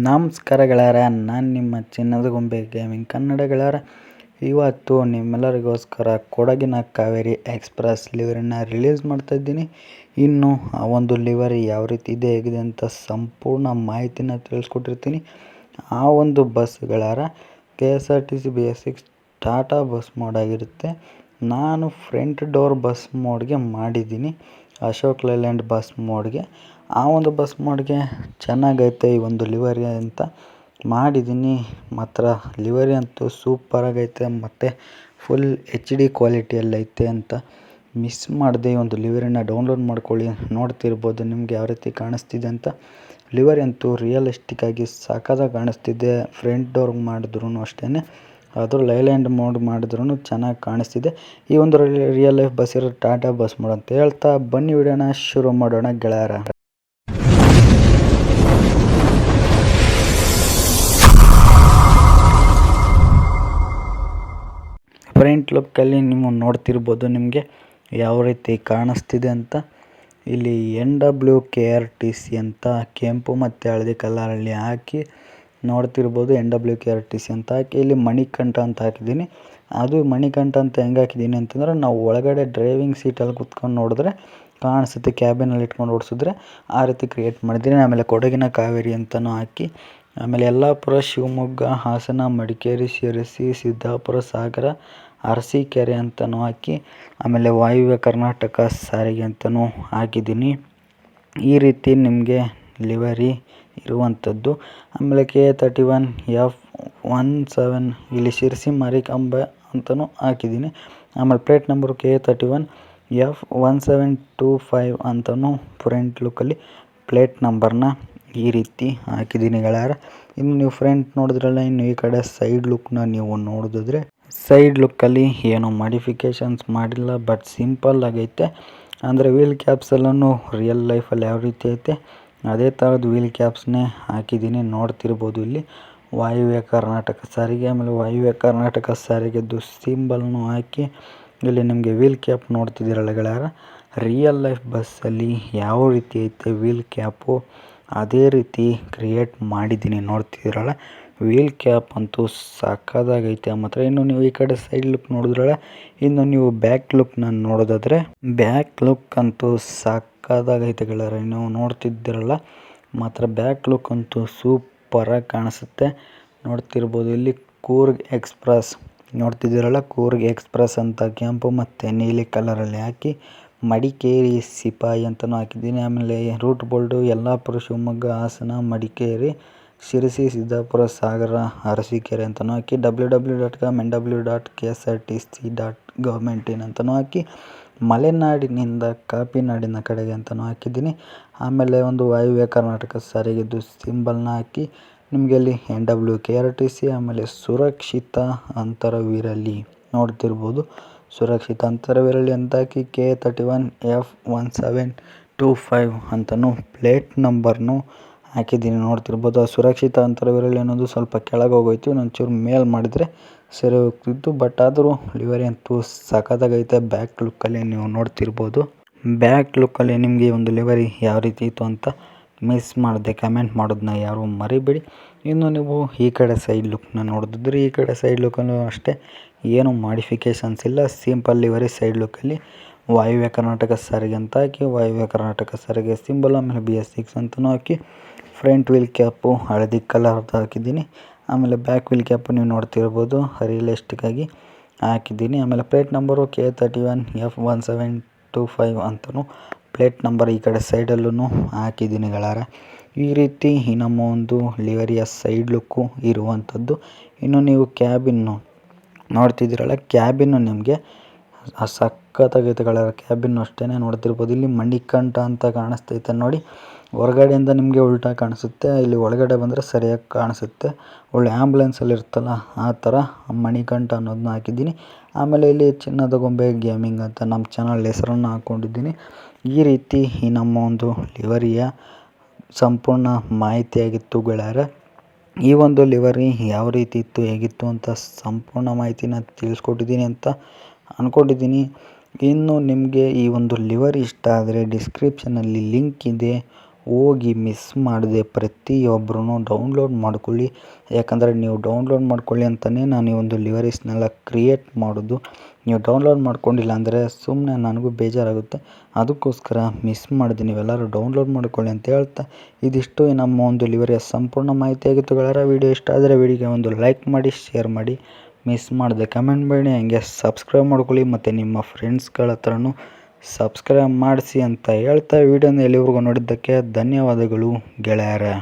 ನಮಸ್ಕಾರ ಗೆಳೆಯರ, ನಾನು ನಿಮ್ಮ ಚಿನ್ನದ ಗೊಂಬೆ ಗೇಮಿಂಗ್ ಕನ್ನಡ ಗೆಳೆಯರ. ಇವತ್ತು ನಿಮ್ಮೆಲ್ಲರಿಗೋಸ್ಕರ ಕೊಡಗಿನ ಕಾವೇರಿ ಎಕ್ಸ್‌ಪ್ರೆಸ್ ಲಿವರಿನ ರಿಲೀಸ್ ಮಾಡ್ತಾಯಿದ್ದೀನಿ. ಇನ್ನು ಆ ಒಂದು ಲಿವರಿ ಯಾವ ರೀತಿ ಇದೆ ಹೇಗಿದೆ ಅಂತ ಸಂಪೂರ್ಣ ಮಾಹಿತಿನ ತಿಳಿಸ್ಕೊಟ್ಟಿರ್ತೀನಿ. ಆ ಒಂದು ಬಸ್ ಗೆಳೆಯರ KSRTC BS6 Tata bus mode ಆಗಿರುತ್ತೆ. ನಾನು ಫ್ರಂಟ್ ಡೋರ್ ಬಸ್ ಮೋಡ್ಗೆ ಮಾಡಿದ್ದೀನಿ, ಅಶೋಕ್ ಲೇಲ್ಯಾಂಡ್ ಬಸ್ ಮೋಡ್ಗೆ. ಆ ಒಂದು ಬಸ್ ಮೋಡ್ಗೆ ಚೆನ್ನಾಗೈತೆ ಈ ಒಂದು ಲಿವರಿ ಅಂತ ಮಾಡಿದ್ದೀನಿ. ಮಾತ್ರ ಲಿವರಿ ಅಂತೂ ಸೂಪರಾಗೈತೆ ಮತ್ತು ಫುಲ್ HD ಕ್ವಾಲಿಟಿಯಲ್ಲೈತೆ ಅಂತ ಮಿಸ್ ಮಾಡದೆ ಈ ಒಂದು ಲಿವರಿನ ಡೌನ್ಲೋಡ್ ಮಾಡ್ಕೊಳ್ಳಿ. ನೋಡ್ತಿರ್ಬೋದು ನಿಮಗೆ ಯಾವ ರೀತಿ ಕಾಣಿಸ್ತಿದೆ ಅಂತ. ಲಿವರಿ ಅಂತೂ ರಿಯಲಿಸ್ಟಿಕ್ಕಾಗಿ ಸಖತ್ತಾಗಿ ಕಾಣಿಸ್ತಿದೆ. ಫ್ರಂಟ್ ಡೋರ್ ಮಾಡಿದ್ರೂ ಅಷ್ಟೇ, ಅದು ಲೈಲ್ಯಾಂಡ್ ಮೋಡ್ ಮಾಡಿದ್ರೂ ಚೆನ್ನಾಗಿ ಕಾಣಿಸ್ತಿದೆ. ಈ ಒಂದು ರಿಯಲ್ ಲೈಫ್ ಬಸ್ ಇರೋ ಟಾಟಾ ಬಸ್ ಮೋಡ್ ಅಂತ ಹೇಳ್ತಾ ಬನ್ನಿ ವಿಡಿಯೋನ ಶುರು ಮಾಡೋಣ ಗೆಳೆಯರ. ಫ್ರಂಟ್ ಲುಕ್ಕಲ್ಲಿ ನೀವು ನೋಡ್ತಿರ್ಬೋದು ನಿಮಗೆ ಯಾವ ರೀತಿ ಕಾಣಿಸ್ತಿದೆ ಅಂತ. ಇಲ್ಲಿ NWKRTC ಅಂತ ಕೆಂಪು ಮತ್ತು ಹಳದಿ ಕಲರಲ್ಲಿ ಹಾಕಿ ನೋಡ್ತಿರ್ಬೋದು. NWKRTC ಅಂತ ಹಾಕಿ ಇಲ್ಲಿ ಮಣಿಕಂಠ ಅಂತ ಹಾಕಿದ್ದೀನಿ. ಅದು ಮಣಿಕಂಠ ಅಂತ ಹೆಂಗೆ ಹಾಕಿದ್ದೀನಿ ಅಂತಂದರೆ, ನಾವು ಒಳಗಡೆ ಡ್ರೈವಿಂಗ್ ಸೀಟಲ್ಲಿ ಕುತ್ಕೊಂಡು ನೋಡಿದ್ರೆ ಕಾಣಿಸುತ್ತೆ, ಕ್ಯಾಬಿನಲ್ಲಿ ಇಟ್ಕೊಂಡು ಓಡಿಸಿದ್ರೆ ಆ ರೀತಿ ಕ್ರಿಯೇಟ್ ಮಾಡಿದ್ದೀನಿ. ಆಮೇಲೆ ಕೊಡಗಿನ ಕಾವೇರಿ ಅಂತಲೂ ಹಾಕಿ, ಆಮೇಲೆ ಯಲ್ಲಾಪುರ, ಶಿವಮೊಗ್ಗ, ಹಾಸನ, ಮಡಿಕೇರಿ, ಶಿರಸಿ, ಸಿದ್ದಾಪುರ, ಸಾಗರ, ಅರಸೀಕೆರೆ ಅಂತಲೂ ಹಾಕಿ, ಆಮೇಲೆ ವಾಯುವ್ಯ ಕರ್ನಾಟಕ ಸಾರಿಗೆ ಅಂತಲೂ ಹಾಕಿದ್ದೀನಿ. ಈ ರೀತಿ ನಿಮಗೆ ಲಿವರಿ ಇರುವಂಥದ್ದು. ಆಮೇಲೆ KA31F17 ಇಲ್ಲಿ ಶಿರಸಿ ಮಾರಿಕಾಂಬೆ ಅಂತಲೂ ಹಾಕಿದ್ದೀನಿ. ಆಮೇಲೆ ಪ್ಲೇಟ್ ನಂಬರು KA31F1725 ಅಂತಲೂ ಫ್ರಂಟ್ ಲುಕ್ಕಲ್ಲಿ ಪ್ಲೇಟ್ ನಂಬರ್ನ ಈ ರೀತಿ ಹಾಕಿದ್ದೀನಿ ಗೆಳೆಯರ. ಇನ್ನು ನೀವು ಫ್ರಂಟ್ ನೋಡಿದ್ರಲ್ಲ, ಇನ್ನು ಈ ಕಡೆ ಸೈಡ್ ಲುಕ್ನ ನೀವು ನೋಡಿದ್ರೆ ಸೈಡ್ ಲುಕ್ಕಲ್ಲಿ ಏನು ಮಾಡಿಫಿಕೇಷನ್ಸ್ ಮಾಡಿಲ್ಲ, ಬಟ್ ಸಿಂಪಲ್ ಆಗೈತೆ. ಅಂದರೆ ವೀಲ್ ಕ್ಯಾಪ್ಸ್ ಎಲ್ಲನೂ ರಿಯಲ್ ಲೈಫಲ್ಲಿ ಯಾವ ರೀತಿ ಐತೆ ಅದೇ ಥರದ್ದು ವೀಲ್ ಕ್ಯಾಪ್ಸ್ನೇ ಹಾಕಿದ್ದೀನಿ. ನೋಡ್ತಿರ್ಬೋದು ಇಲ್ಲಿ ವಾಯುವ್ಯ ಕರ್ನಾಟಕ ಸಾರಿಗೆ, ಆಮೇಲೆ ವಾಯುವ್ಯ ಕರ್ನಾಟಕ ಸಾರಿಗೆದ್ದು ಸಿಂಬಲ್ನು ಹಾಕಿ ಇಲ್ಲಿ ನಿಮಗೆ ವೀಲ್ ಕ್ಯಾಪ್ ನೋಡ್ತಿದ್ದೀರಲ್ಲ ಗೆಳೆಯರ, ರಿಯಲ್ ಲೈಫ್ ಬಸ್ಸಲ್ಲಿ ಯಾವ ರೀತಿ ಐತೆ ವೀಲ್ ಕ್ಯಾಪು ಅದೇ ರೀತಿ ಕ್ರಿಯೇಟ್ ಮಾಡಿದ್ದೀನಿ. ನೋಡ್ತಿದ್ದೀರಲ್ಲ, ವೀಲ್ ಕ್ಯಾಪ್ ಅಂತೂ ಸಕ್ಕತ್ತಾಗೈತೆ ಮಾತ್ರ. ಇನ್ನು ನೀವು ಈ ಕಡೆ ಸೈಡ್ ಲುಕ್ ನೋಡಿದ್ರಲ್ಲ, ಇನ್ನು ನೀವು ಬ್ಯಾಕ್ ಲುಕ್ನ ನೋಡೋದಾದರೆ ಬ್ಯಾಕ್ ಲುಕ್ ಅಂತೂ ಸಕ್ಕತ್ತಾಗೈತೆ ಗೆಳೆಯರ. ನೀವು ನೋಡ್ತಿದ್ದೀರಲ್ಲ, ಮಾತ್ರ ಬ್ಯಾಕ್ ಲುಕ್ ಅಂತೂ ಸೂಪರಾಗಿ ಕಾಣಿಸುತ್ತೆ. ನೋಡ್ತಿರ್ಬೋದು ಇಲ್ಲಿ ಕೂರ್ಗ್ ಎಕ್ಸ್‌ಪ್ರೆಸ್ ನೋಡ್ತಿದ್ದೀರಲ್ಲ, ಕೂರ್ಗ್ ಎಕ್ಸ್‌ಪ್ರೆಸ್ ಅಂತ ಕೆಂಪು ಮತ್ತು ನೀಲಿ ಕಲರಲ್ಲಿ ಹಾಕಿ ಮಡಿಕೇರಿ ಸಿಪಾಯಿ ಅಂತಲೂ ಹಾಕಿದ್ದೀನಿ. ಆಮೇಲೆ ರೂಟ್ ಬೋಲ್ಡು ಯಲ್ಲಾಪುರ, ಶಿವಮೊಗ್ಗ, ಹಾಸನ, ಮಡಿಕೇರಿ, ಶಿರಸಿ, ಸಿದ್ದಾಪುರ, ಸಾಗರ, ಅರಸೀಕೆರೆ ಅಂತಲೂ ಹಾಕಿ www.com NW.KSRTC.Government.in ಅಂತಲೂ ಹಾಕಿ ಮಲೆನಾಡಿನಿಂದ ಕಾಪಿನಾಡಿನ ಕಡೆಗೆ ಅಂತಲೂ ಹಾಕಿದ್ದೀನಿ. ಆಮೇಲೆ ಒಂದು ವಾಯುವ್ಯ ಕರ್ನಾಟಕ ಸಾರಿಗೆದ್ದು ಸಿಂಬಲ್ನ ಹಾಕಿ ನಿಮಗೆ ಅಲ್ಲಿ NWKRTC, ಆಮೇಲೆ ಸುರಕ್ಷಿತ ಅಂತರವಿರಲಿ ನೋಡ್ತಿರ್ಬೋದು, ಸುರಕ್ಷಿತ ಅಂತರವಿರಲಿ ಅಂತ ಹಾಕಿ KA31F1725 ಅಂತಲೂ ಪ್ಲೇಟ್ ನಂಬರ್ನು ಹಾಕಿದ್ದೀನಿ. ನೋಡ್ತಿರ್ಬೋದು ಆ ಸುರಕ್ಷಿತ ಅಂತರವಿರಲಿ ಅನ್ನೋದು ಸ್ವಲ್ಪ ಕೆಳಗೆ ಹೋಗೋಯ್ತು, ಇನ್ನೊಂಚೂರು ಮೇಲ್ ಮಾಡಿದರೆ ಸರಿ ಹೋಗ್ತಿತ್ತು. ಬಟ್ ಆದರೂ ಲಿವರಿ ಅಂತೂ ಸಖತ್ತಾಗೈತೆ. ಬ್ಯಾಕ್ ಲುಕ್ಕಲ್ಲಿ ನೀವು ನೋಡ್ತಿರ್ಬೋದು. ಬ್ಯಾಕ್ ಲುಕ್ಕಲ್ಲಿ ನಿಮಗೆ ಒಂದು ಲಿವರಿ ಯಾವ ರೀತಿ ಇತ್ತು ಅಂತ ಮಿಸ್ ಮಾಡದೆ ಕಮೆಂಟ್ ಮಾಡೋದನ್ನ ಯಾರು ಮರಿಬೇಡಿ. ಇನ್ನು ನೀವು ಈ ಕಡೆ ಸೈಡ್ ಲುಕ್ನ ನೋಡಿದ್ರೆ, ಈ ಕಡೆ ಸೈಡ್ ಲುಕ್ಕಲ್ಲೂ ಅಷ್ಟೇ ಏನು ಮಾಡಿಫಿಕೇಷನ್ಸ್ ಇಲ್ಲ, ಸಿಂಪಲ್ ಲಿವರಿ. ಸೈಡ್ ಲುಕ್ಕಲ್ಲಿ ವಾಯುವ್ಯ ಕರ್ನಾಟಕ ಸಾರಿಗೆ ಅಂತ ಹಾಕಿ ವಾಯುವ್ಯ ಕರ್ನಾಟಕ ಸಾರಿಗೆ ಸಿಂಬಲ್, ಆಮೇಲೆ BS6 ಅಂತಲೂ ಹಾಕಿ ಫ್ರಂಟ್ ವೀಲ್ ಕ್ಯಾಪು ಹಳದಿ ಕಲರ್ದು ಹಾಕಿದ್ದೀನಿ. ಆಮೇಲೆ ಬ್ಯಾಕ್ ವೀಲ್ ಕ್ಯಾಪು ನೀವು ನೋಡ್ತಿರ್ಬೋದು ರಿಯಲಿಸ್ಟಿಕ್ಕಾಗಿ ಹಾಕಿದ್ದೀನಿ. ಆಮೇಲೆ ಪ್ಲೇಟ್ ನಂಬರು KA31F1725 ಅಂತಲೂ ಪ್ಲೇಟ್ ನಂಬರ್ ಈ ಕಡೆ ಸೈಡಲ್ಲೂ ಹಾಕಿದ್ದೀನಿ ಗೆಳೆಯರ. ಈ ರೀತಿ ನಮ್ಮ ಒಂದು ಲಿವರಿಯ ಸೈಡ್ ಲುಕ್ಕು ಇರುವಂಥದ್ದು. ಇನ್ನು ನೀವು ಕ್ಯಾಬಿನ್ನು ನೋಡ್ತಿದ್ದೀರಲ್ಲ, ಕ್ಯಾಬಿನ್ನು ನಿಮಗೆ ಸಖತ್ತಾಗೈತೆ ಗೆಳೆಯರ. ಕ್ಯಾಬಿನ್ನು ಅಷ್ಟೇ ನೋಡ್ತಿರ್ಬೋದು. ಇಲ್ಲಿ ಮಣಿಕಂಠ ಅಂತ ಕಾಣಿಸ್ತೈತೆ ನೋಡಿ, ಹೊರಗಡೆಯಿಂದ ನಿಮಗೆ ಉಲ್ಟಾ ಕಾಣಿಸುತ್ತೆ, ಇಲ್ಲಿ ಒಳಗಡೆ ಬಂದರೆ ಸರಿಯಾಗಿ ಕಾಣಿಸುತ್ತೆ. ಒಳ್ಳೆ ಆ್ಯಂಬುಲೆನ್ಸಲ್ಲಿ ಇರುತ್ತಲ್ಲ ಆ ಥರ ಮಣಿಕಂಠ ಅನ್ನೋದನ್ನ ಹಾಕಿದ್ದೀನಿ. ಆಮೇಲೆ ಇಲ್ಲಿ ಚಿನ್ನದ ಗೊಂಬೆ ಗೇಮಿಂಗ್ ಅಂತ ನಮ್ಮ ಚಾನಲ್ ಹೆಸರನ್ನು ಹಾಕ್ಕೊಂಡಿದ್ದೀನಿ. ಈ ರೀತಿ ಈ ನಮ್ಮ ಒಂದು ಲಿವರಿಯ ಸಂಪೂರ್ಣ ಮಾಹಿತಿಯಾಗಿತ್ತು ಗೆಳೆಯರ. ಈ ಒಂದು ಲಿವರಿ ಯಾವ ರೀತಿ ಇತ್ತು ಹೇಗಿತ್ತು ಅಂತ ಸಂಪೂರ್ಣ ಮಾಹಿತಿನ ತಿಳಿಸ್ಕೊಟ್ಟಿದ್ದೀನಿ ಅಂತ ಅಂದ್ಕೊಂಡಿದ್ದೀನಿ. ಇನ್ನು ನಿಮಗೆ ಈ ಒಂದು ಲಿವರಿ ಇಷ್ಟ ಆದರೆ ಡಿಸ್ಕ್ರಿಪ್ಷನಲ್ಲಿ ಲಿಂಕ್ ಇದೆ, ಹೋಗಿ ಮಿಸ್ ಮಾಡದೆ ಪ್ರತಿಯೊಬ್ಬರೂ ಡೌನ್ಲೋಡ್ ಮಾಡ್ಕೊಳ್ಳಿ. ಯಾಕಂದರೆ ನೀವು ಡೌನ್ಲೋಡ್ ಮಾಡ್ಕೊಳ್ಳಿ ಅಂತಲೇ ನಾನು ಈ ಒಂದು ಲಿವರೀಸ್ನೆಲ್ಲ ಕ್ರಿಯೇಟ್ ಮಾಡೋದು. ನೀವು ಡೌನ್ಲೋಡ್ ಮಾಡ್ಕೊಂಡಿಲ್ಲ ಅಂದರೆ ಸುಮ್ಮನೆ ನನಗೂ ಬೇಜಾರಾಗುತ್ತೆ. ಅದಕ್ಕೋಸ್ಕರ ಮಿಸ್ ಮಾಡಿದೆ, ನೀವೆಲ್ಲರೂ ಡೌನ್ಲೋಡ್ ಮಾಡ್ಕೊಳ್ಳಿ ಅಂತ ಹೇಳ್ತಾ ಇದಿಷ್ಟು ನಮ್ಮ ಒಂದು ಲಿವರಿಯ ಸಂಪೂರ್ಣ ಮಾಹಿತಿಯಾಗಿತ್ತು ಗೆಳೆಯರ. ವಿಡಿಯೋ ಇಷ್ಟ ಆದರೆ ವಿಡಿಯೋಗೆ ಒಂದು ಲೈಕ್ ಮಾಡಿ, ಶೇರ್ ಮಾಡಿ, ಮಿಸ್ ಮಾಡದೆ ಕಮೆಂಟ್ ಮಾಡಿ, ಹಂಗೆ ಸಬ್ಸ್ಕ್ರೈಬ್ ಮಾಡ್ಕೊಳ್ಳಿ ಮತ್ತು ನಿಮ್ಮ ಫ್ರೆಂಡ್ಸ್ಗಳ ಹತ್ರನೂ ಸಬ್ಸ್ಕ್ರೈಬ್ ಮಾಡಿಸಿ ಅಂತ ಹೇಳ್ತಾ ವಿಡಿಯೋನ ಎಲ್ಲಿವರೆಗೂ ನೋಡಿದ್ದಕ್ಕೆ ಧನ್ಯವಾದಗಳು ಗೆಳೆಯರ.